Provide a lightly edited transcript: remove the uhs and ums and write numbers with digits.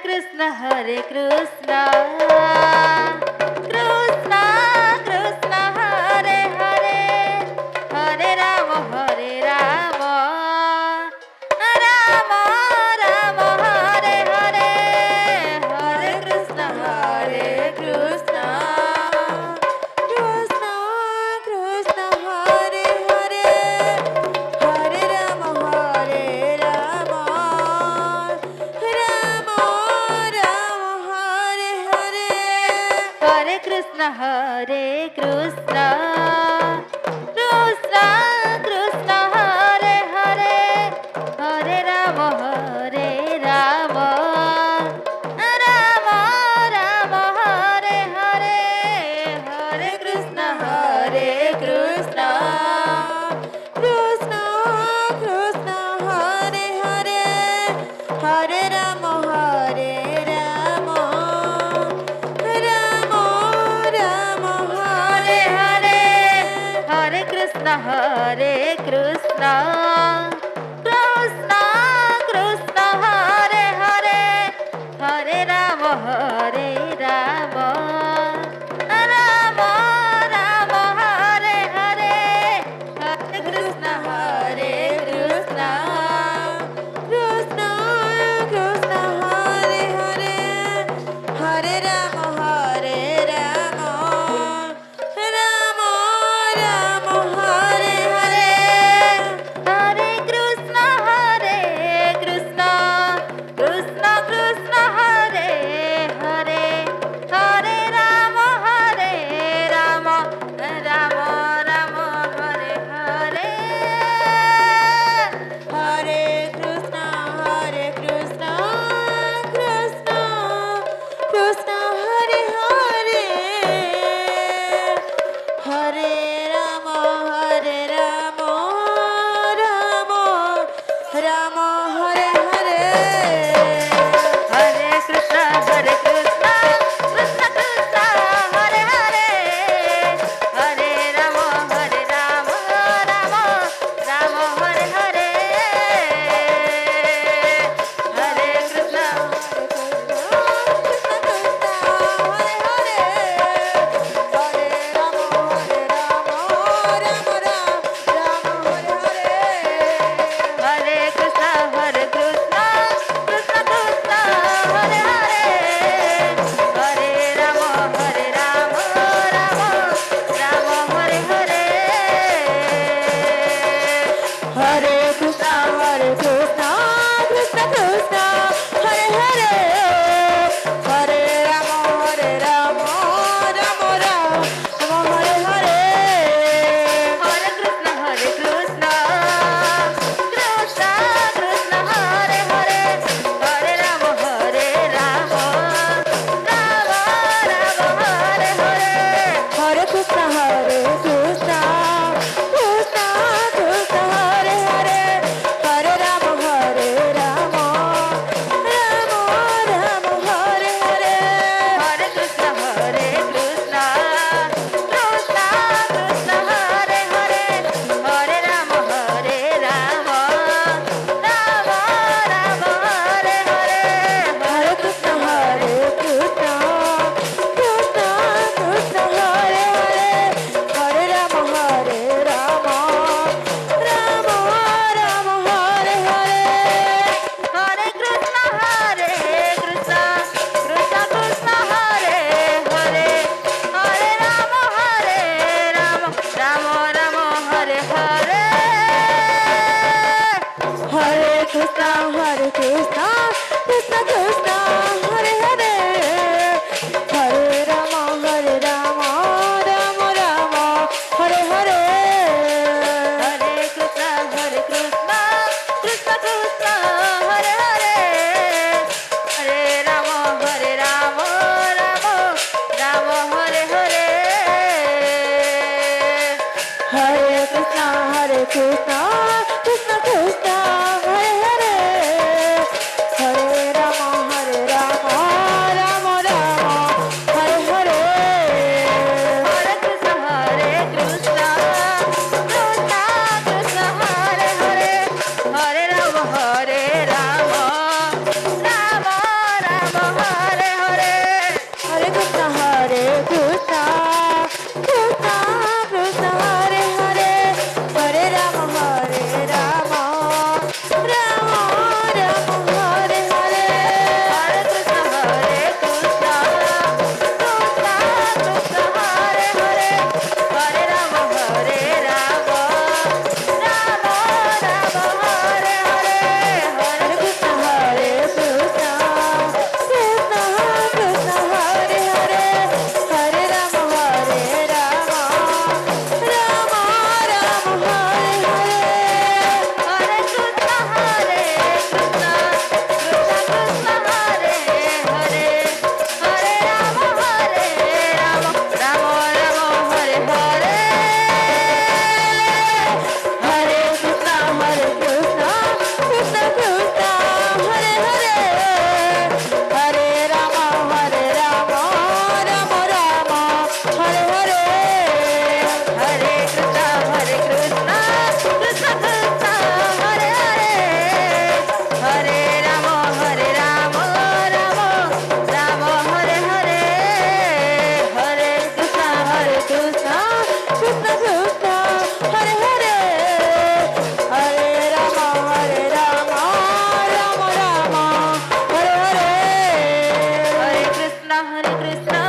Hare Krishna, Krishna Krishna, Hare Hare, Hare Rama, Hare Rama, Rama Rama, Hare Hare, Hare Krishna, Hare Krishna, Krishna Krishna, Hare Hare, Hare Rama, Hare Rama, Rama Rama, Hare Hare, Hare Krishna, Hare Krishna, Krishna Krishna, Hare Hare, Hare Rama, Hare Rama, Rama Rama, Hare Hare, Hare Krishna, Hare Krishna, Krishna Krishna, Hare Hare, Hare Rama, Hare Rama, Rama Rama, Hare Hare, Hare Krishna, Hare Krishna, Krishna Krishna, Hare Hare, Hare Rama, Hare Rama, Rama Rama, Hare Hare, Hare Krishna, Hare Krishna, Krishna Krishna, Hare Hare, Hare Rama, Hare Rama, Rama Rama, Hare Hare, Hare Krishna, Hare Krishna, Krishna Krishna, Hare Hare, Hare Rama, Hare Rama, Rama Rama, Hare Hare, Hare Krishna, Hare Krishna, Krishna Krishna, Hare Hare, Hare Rama, Hare Rama, Rama Rama, Hare Hare, Hare Krishna, Hare Krishna, Krishna Krishna, Hare Hare, Hare Rama, Hare Rama, Rama Rama, Hare Hare, Hare Krishna, Hare Krishna, Hare Krishna, Krishna Krishna, Hare Hare, Hare Rama, Hare Rama, Rama Rama, Hare Hare, Hare Krishna, Hare Krishna, Krishna Krishna, Hare Hare, Hare Rama, Hare Rama, Rama Rama, Hare Hare, Hare Krishna, Hare Krishna, Krishna Krishna, Hare Hare, Hare Rama, Hare Rama, Rama Rama, Hare Hare, Hare Krishna, Hare Krishna, Krishna Krishna, Hare Hare, Hare Rama, Hare Rama, Rama Rama, Hare Hare, Hare Krishna, Hare Krishna, Krishna Krishna, Hare Hare, Hare Rama, Hare Rama, Rama Rama, Hare Hare, Hare Krishna, Hare Krishna, Krishna Krishna, Hare Hare, Hare Rama, Hare Rama, Rama Rama, Hare Hare, Hare Krishna, Hare Krishna, Krishna Krishna, Hare Hare, Hare Rama, Hare Rama, Rama Rama, Hare Hare, Hare Krishna, Hare Krishna, Krishna Krishna, Hare Hare, Hare Rama, Hare Rama, Rama Rama, Hare Hare, Hare Krishna, Hare Krishna, Krishna Krishna, Hare Hare, Hare Rama, Hare Rama, Rama Rama, Hare Hare, Hare Krishna, Hare Krishna, Krishna Krishna, Hare Hare, Hare Rama, Hare Rama, Rama Rama, Hare Hare, Hare Krishna, Hare Krishna, Krishna Krishna, Hare Hare, Hare Rama, Hare Rama, Rama Rama, Hare Krishna